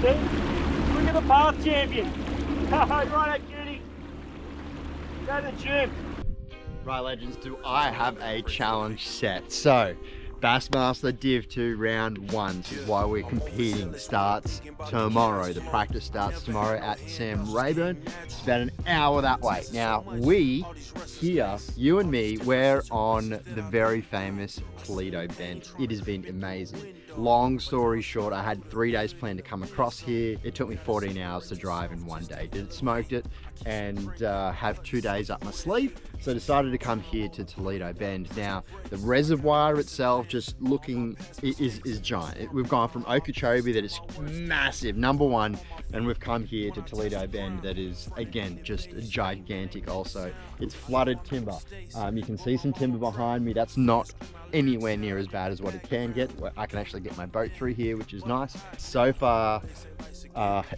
See? Look at the path champion. Right, Judy. Go to the gym. Right, legends, do I have a challenge set? So, Bassmaster Div 2 round 1, this is why we're competing, starts tomorrow. The practice starts tomorrow at Sam Rayburn. It's about an hour that way. Now, we here, you and me, we're on the very famous Toledo bend. It has been amazing. Long story short, I had 3 days planned to come across here. It took me 14 hours to drive in 1 day. Smoked it and have 2 days up my sleeve. So I decided to come here to Toledo Bend. Now, the reservoir itself just looking is giant. We've gone from Okeechobee that is massive, #1, and we've come here to Toledo Bend that is, again, just gigantic also. It's flooded timber. You can see some timber behind me. That's not anywhere near as bad as what it can get. I can actually get my boat through here, which is nice. So far,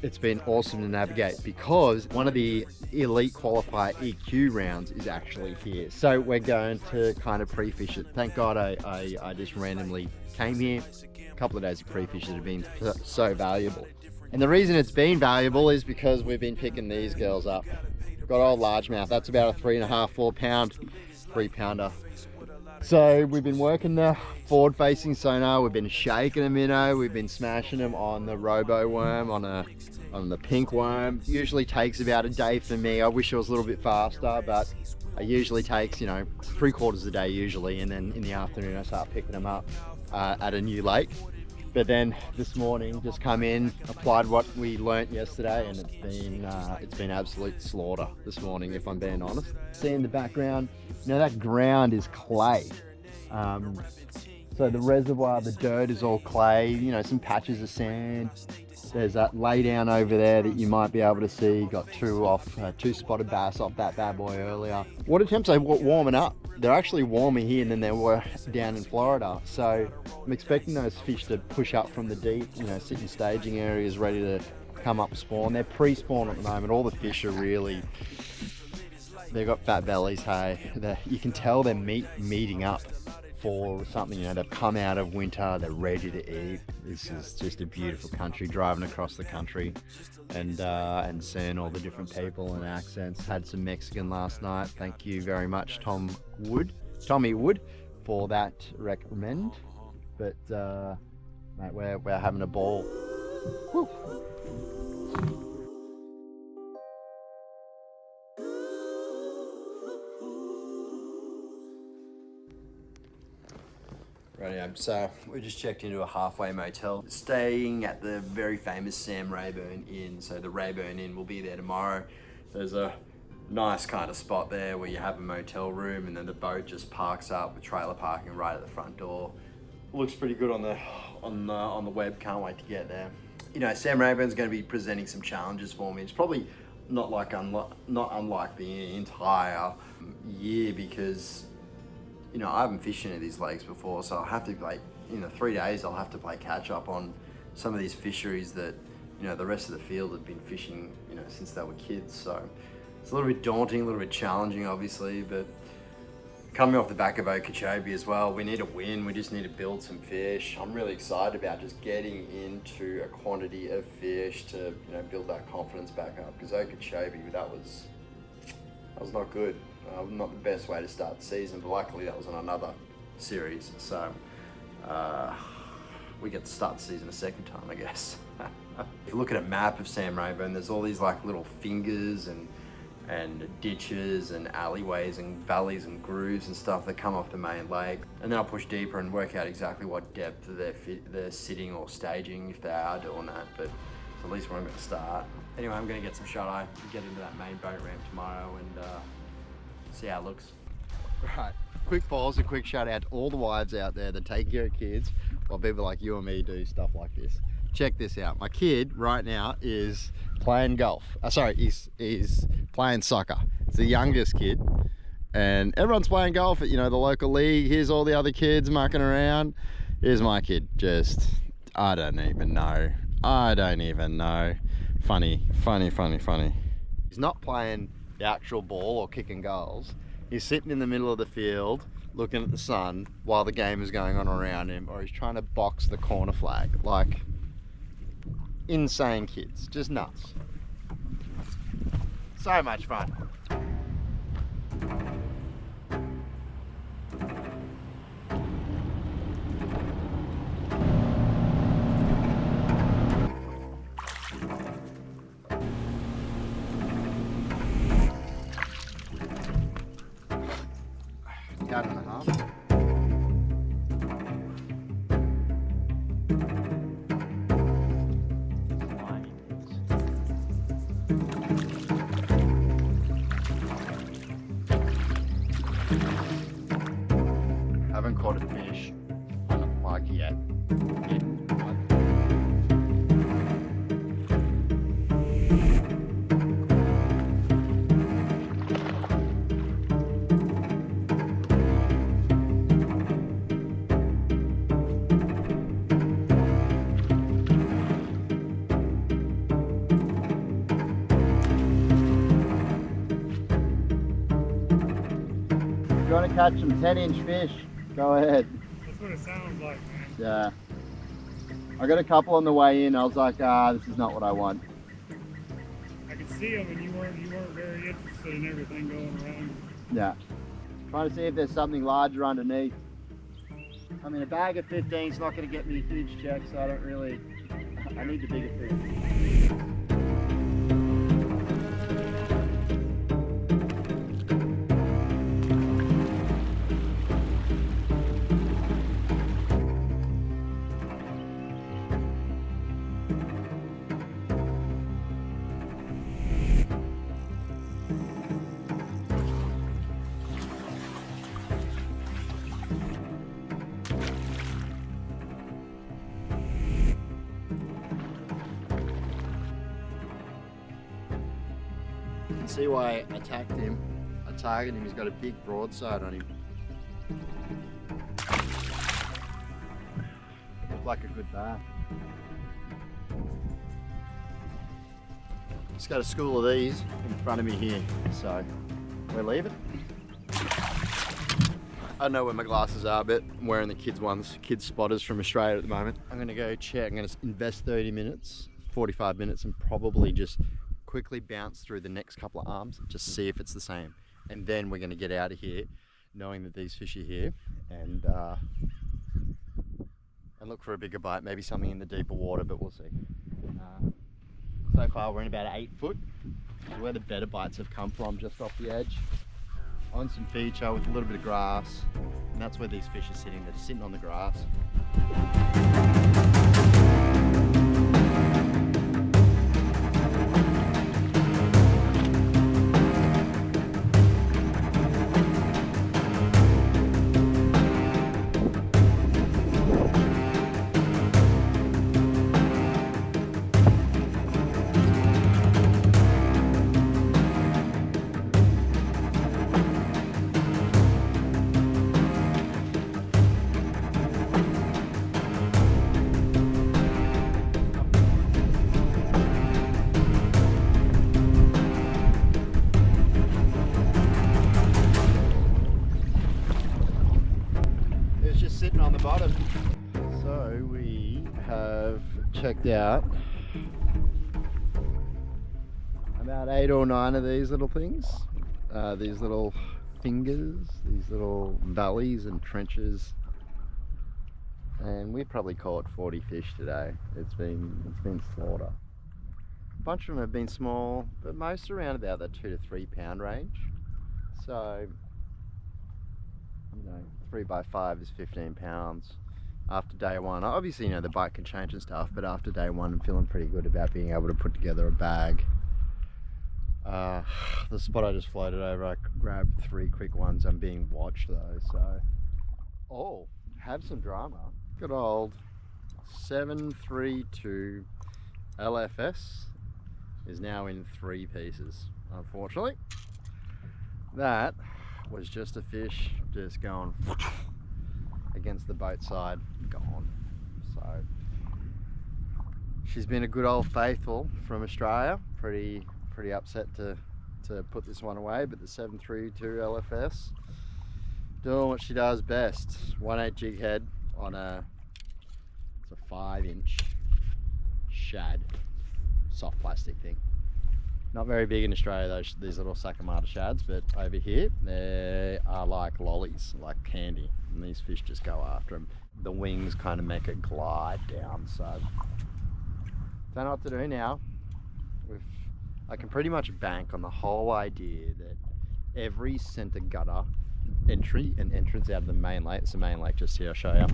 it's been awesome to navigate because one of the elite qualifier EQ rounds is actually here. So we're going to kind of pre-fish it. Thank God I just randomly came here. A couple of days of pre-fish that have been so valuable. And the reason it's been valuable is because we've been picking these girls up. Got old largemouth, that's about a 3.5, 4 pound, 3-pounder. So we've been working the forward facing sonar, we've been shaking them minnow, we've been smashing them on the robo worm, on the pink worm. Usually takes about a day for me. I wish it was a little bit faster, but it usually takes, you know, 3/4 of the day usually, and then in the afternoon I start picking them up at a new lake. But then this morning, just come in, applied what we learnt yesterday, and it's been absolute slaughter this morning, if I'm being honest. See in the background, you know, that ground is clay. So the reservoir, the dirt is all clay, you know, some patches of sand. There's that lay down over there that you might be able to see. Got two spotted bass off that bad boy earlier. Water temps are warming up. They're actually warmer here than they were down in Florida. So I'm expecting those fish to push up from the deep, you know, sit in staging areas ready to come up spawn. They're pre-spawn at the moment. All the fish are really, they've got fat bellies, hey. You can tell they're meeting up for something, you know, they've come out of winter, they're ready to eat. This is just a beautiful country, driving across the country and seeing all the different people and accents. Had some Mexican last night. Thank you very much, Tommy Wood, for that recommend. But mate, we're having a ball. Woo. Right, so we just checked into a halfway motel, staying at the very famous Sam Rayburn Inn. So the Rayburn Inn will be there tomorrow. There's a nice kind of spot there where you have a motel room, and then the boat just parks up with trailer parking right at the front door. Looks pretty good on the web. Can't wait to get there. You know, Sam Rayburn's going to be presenting some challenges for me. It's probably not unlike the entire year, because, you know, I haven't fished any of these lakes before, so I'll have to, like, in the 3 days, I'll have to play catch up on some of these fisheries that, you know, the rest of the field have been fishing, you know, since they were kids. So it's a little bit daunting, a little bit challenging, obviously, but coming off the back of Okeechobee as well, we need a win. We just need to build some fish. I'm really excited about just getting into a quantity of fish to, you know, build that confidence back up, because Okeechobee, that was not good. Not the best way to start the season, but luckily that was on another series, so we get to start the season a second time, I guess. If you look at a map of Sam Rayburn, there's all these like little fingers and ditches and alleyways and valleys and grooves and stuff that come off the main lake, and then I'll push deeper and work out exactly what depth they're sitting or staging, if they are doing that. But it's at least where I'm going to start. Anyway, I'm going to get some shut eye, get into that main boat ramp tomorrow, and see how it looks. Right, quick pause and quick shout out to all the wives out there that take care of kids while people like you and me do stuff like this. Check this out. My kid right now is playing golf. He's playing soccer. It's the youngest kid, and everyone's playing golf at, you know, the local league. Here's all the other kids mucking around. Here's my kid, just, I don't even know. Funny. He's not playing the actual ball or kicking goals. He's sitting in the middle of the field looking at the sun while the game is going on around him, or he's trying to box the corner flag. Like, insane kids, just nuts. So much fun. Cat and a half. Haven't caught a fish on a plug yet. If you want to catch some 10-inch fish, go ahead. That's what it sounds like, man. Yeah. I got a couple on the way in. I was like, this is not what I want. I could see them, and you weren't very interested in everything going around. Yeah. Trying to see if there's something larger underneath. I mean, a bag of 15 is not going to get me a huge check, so I don't really. I need the bigger fish. See why I attacked him. I targeted him, he's got a big broadside on him. Looked like a good bar. Just got a school of these in front of me here, so we're leaving. I don't know where my glasses are, but I'm wearing the kids ones, kids spotters from Australia at the moment. I'm gonna go check, I'm gonna invest 30 minutes, 45 minutes, and probably just quickly bounce through the next couple of arms, just see if it's the same, and then we're going to get out of here knowing that these fish are here, and look for a bigger bite, maybe something in the deeper water, but we'll see. So far we're in about 8 foot, where the better bites have come from, just off the edge on some feature with a little bit of grass, and that's where these fish are sitting. They're sitting on the grass. Sitting on the bottom. So we have checked out about 8 or 9 of these little things, these little fingers, these little valleys and trenches, and we probably caught 40 fish today. It's been slaughter. A bunch of them have been small, but most around about that 2 to 3 pound range. So, you know, 3x5 is 15 pounds after day one. Obviously, you know, the bite can change and stuff, but after day one I'm feeling pretty good about being able to put together a bag. The spot I just floated over, I grabbed 3 quick ones. I'm being watched though, so oh, have some drama. Good old 732 LFS is now in 3 pieces, unfortunately. That was just a fish just going against the boat side, gone. So she's been a good old faithful from Australia. Pretty upset to put this one away, but the 732 LFS doing what she does best. 1/8 jig head on it's a 5-inch shad soft plastic thing. Not very big in Australia, these little Sakamata shads, but over here they are like lollies, like candy, and these fish just go after them. The wings kind of make it glide down, so don't know what to do now. I can pretty much bank on the whole idea that every centre gutter entry and entrance out of the main lake, it's the main lake just here, I'll show you,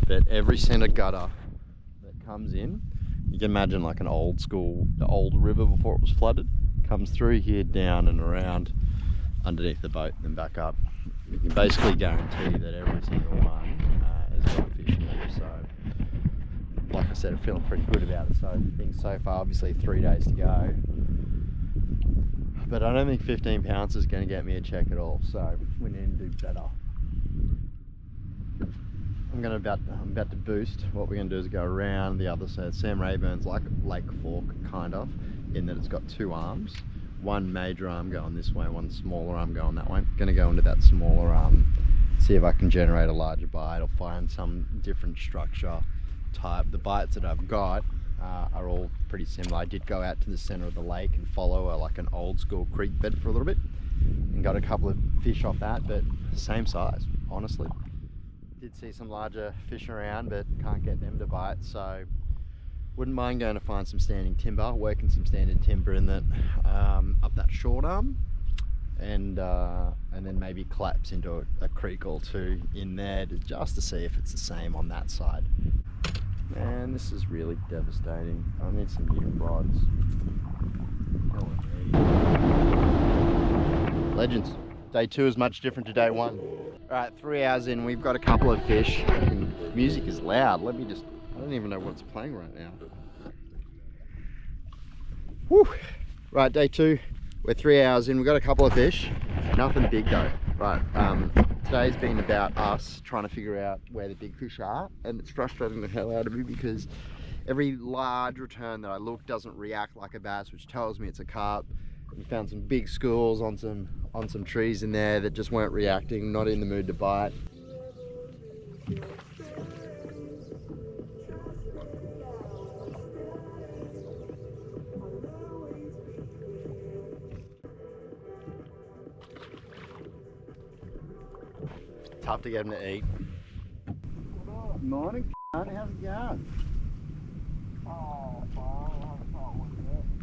that every centre gutter that comes in, you can imagine like an old river before it was flooded, comes through here, down and around underneath the boat and then back up. You can basically guarantee that every single one has got fish in it. So like I said, I'm feeling pretty good about it. So things so far, obviously 3 days to go, but I don't think 15 pounds is going to get me a check at all, so we need to do better. I'm about to boost. What we're going to do is go around the other side. Sam Rayburn's like Lake Fork, kind of, in that it's got two arms. One major arm going this way, one smaller arm going that way. I'm going to go into that smaller arm, see if I can generate a larger bite or find some different structure type. The bites that I've got are all pretty similar. I did go out to the center of the lake and follow like an old school creek bed for a little bit and got a couple of fish off that, but same size, honestly. Did see some larger fish around, but can't get them to bite, so wouldn't mind going to find some standing timber, working some standing timber in that up that short arm, and then maybe collapse into a creek or two in there just to see if it's the same on that side. Man, this is really devastating. I need some new rods. Legends. Day 2 is much different to day 1. Alright, 3 hours in, we've got a couple of fish. Music is loud. I don't even know what's playing right now. Whew. Right, day 2. We're 3 hours in, we've got a couple of fish. Nothing big though. Right, today's been about us trying to figure out where the big fish are, and it's frustrating the hell out of me because every large return that I look doesn't react like a bass, which tells me it's a carp. We found some big schools on some trees in there that just weren't reacting, not in the mood to bite. Tough to get them to eat. Morning, how's it going?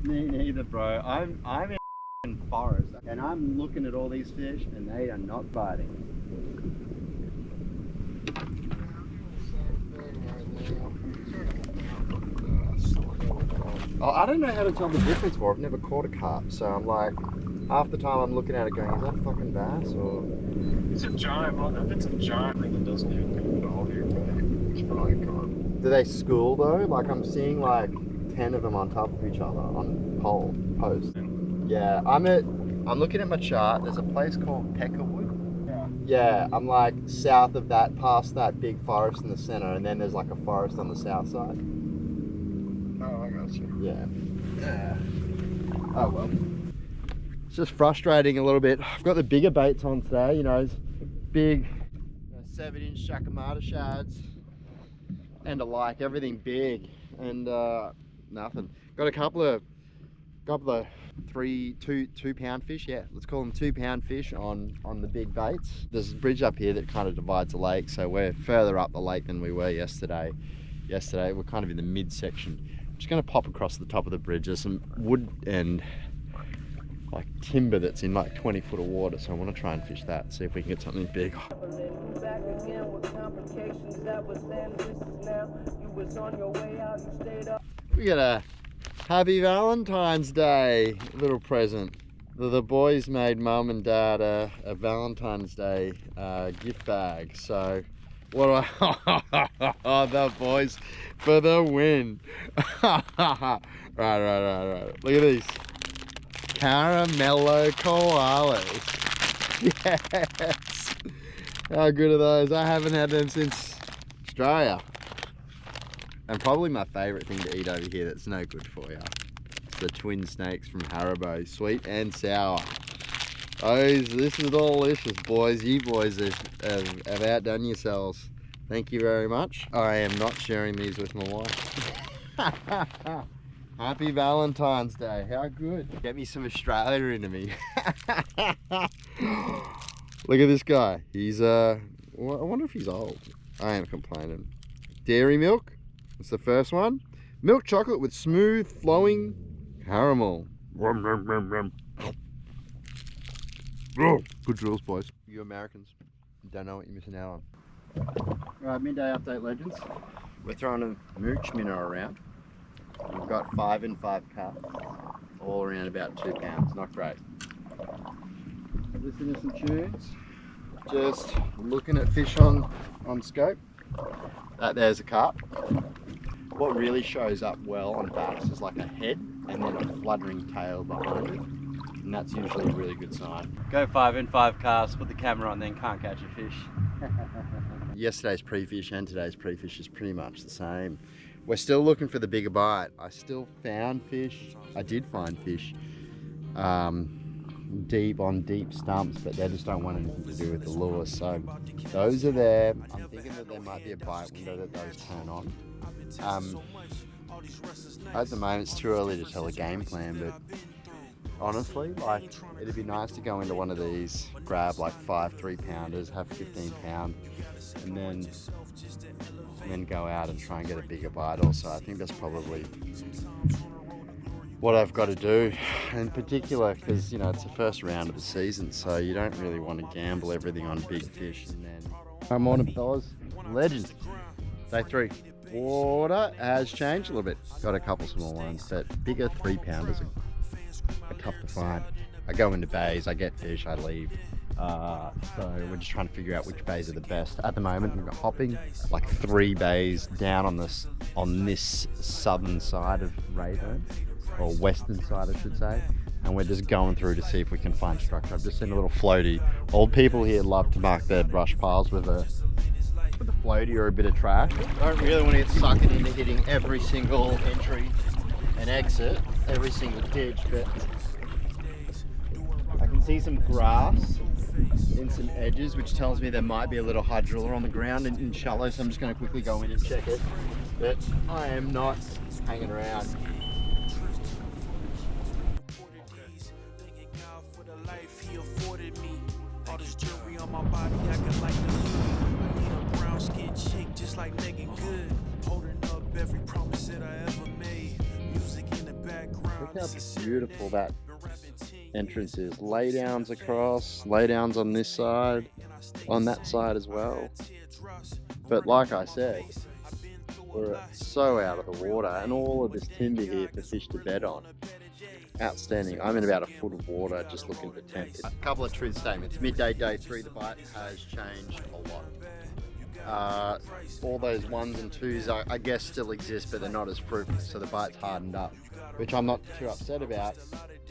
Me neither, bro. I'm in forest and I'm looking at all these fish and they are not biting. Oh, I don't know how to tell the difference for. I've never caught a carp, so I'm like, half the time I'm looking at it going, is that a fucking bass or? It's a giant. Well, if it's a giant thing that doesn't even come to hold you, it's probably a carp. Do they school though? Like I'm seeing like 10 of them on top of each other on posts. Yeah, I'm looking at my chart. There's a place called Peckerwood. Yeah, I'm like south of that, past that big forest in the center, and then there's like a forest on the south side. Oh, I got you. Yeah. Oh well. It's just frustrating a little bit. I've got the bigger baits on today, you know, big 7-inch Sakamata shads and alike, everything big, and nothing. Got a couple of 2-pound fish, yeah, let's call them 2-pound fish on the big baits. There's a bridge up here that kind of divides the lake, so we're further up the lake than we were yesterday. We're kind of in the midsection. I'm just going to pop across the top of the bridge. There's some wood and like timber that's in like 20 foot of water, so I want to try and fish that, see if we can get something big. We got a happy Valentine's Day little present. The boys made mum and dad a Valentine's Day gift bag, so what do I the boys for the win. Right. Look at these caramello koalas. Yes. How good are those? I haven't had them since Australia. And probably my favourite thing to eat over here that's no good for you. It's the twin snakes from Haribo, sweet and sour. This is delicious, boys. You boys have outdone yourselves. Thank you very much. I am not sharing these with my wife. Happy Valentine's Day. How good. Get me some Australia into me. Look at this guy. He's, well, I wonder if he's old. I ain't complaining. Dairy milk. It's the first one. Milk chocolate with smooth, flowing caramel. Oh, good drills, boys. You Americans don't know what you're missing out on. Right, midday update, legends. We're throwing a mooch minnow around. We've got 5 and 5 cups, all around about 2 pounds. Not great. Listening to some tunes. Just looking at fish on scope. That there's a carp. What really shows up well on bass is like a head and then a fluttering tail behind it. And that's usually a really good sign. Go 5 and 5 casts, put the camera on, then can't catch a fish. Yesterday's pre-fish and today's pre-fish is pretty much the same. We're still looking for the bigger bite. I still found fish. I did find fish deep on deep stumps, but they just don't want anything to do with the lure. So those are there. I'm thinking that there might be a bite window that those turn on. At the moment, it's too early to tell a game plan, but honestly, like, it'd be nice to go into one of these, grab like 5 3-pounders, have 15 pound, and then go out and try and get a bigger bite also. I think that's probably what I've got to do, in particular because, you know, it's the first round of the season, so you don't really want to gamble everything on big fish. And then morning, fellas. Legends. Day 3. Water has changed a little bit. Got a couple small ones, but bigger 3-pounders are tough to find. I go into bays, I get fish, I leave. So we're just trying to figure out which bays are the best. At the moment, we're hopping like 3 bays down on this southern side of Rayburn, or western side, I should say. And we're just going through to see if we can find structure. I've just seen a little floaty. Old people here love to mark their brush piles with a floaty or a bit of trash. I don't really want to get sucked into hitting every single entry and exit, every single ditch, but I can see some grass in some edges, which tells me there might be a little hydrilla on the ground in shallow, so I'm just going to quickly go in and check it. But I am not hanging around. Look how beautiful that entrance is. Laydowns across, laydowns on this side, on that side as well. But like I said, we're so out of the water, and all of this timber here for fish to bed on. Outstanding. I'm in about a foot of water just looking for temp. A couple of truth statements. Midday, day 3, the bite has changed a lot. All those 1s and 2s I guess still exist, but they're not as fruitful, so the bite's hardened up, which I'm not too upset about.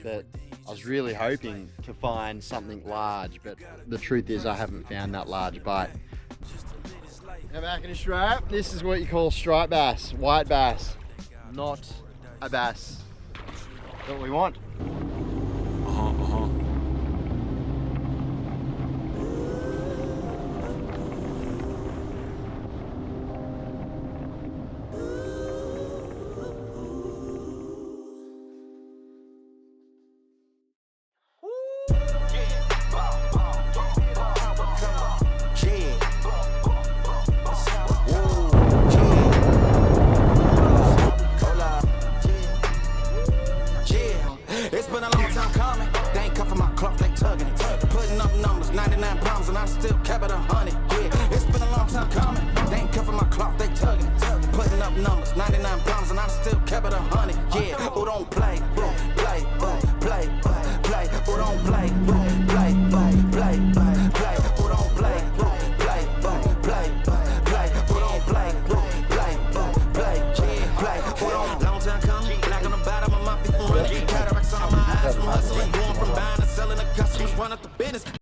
But I was really hoping to find something large, but the truth is I haven't found that large bite. Now back in Australia, this is what you call striped bass, white bass, not a bass. That's what we want.